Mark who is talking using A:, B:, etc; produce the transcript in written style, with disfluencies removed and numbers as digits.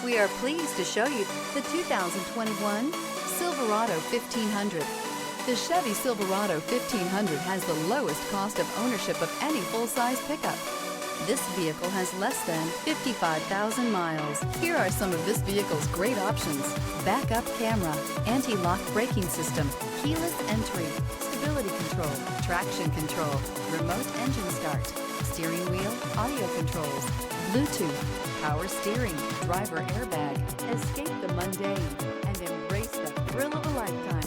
A: We are pleased to show you the 2021 Silverado 1500. The Chevy Silverado 1500 has the lowest cost of ownership of any full-size pickup. This vehicle has less than 55,000 miles. Here are some of this vehicle's great options: backup camera, anti-lock braking system, keyless entry, stability control, traction control, remote engine start, steering wheel audio controls, Bluetooth, power steering, driver airbag. Escape the mundane and embrace the thrill of a lifetime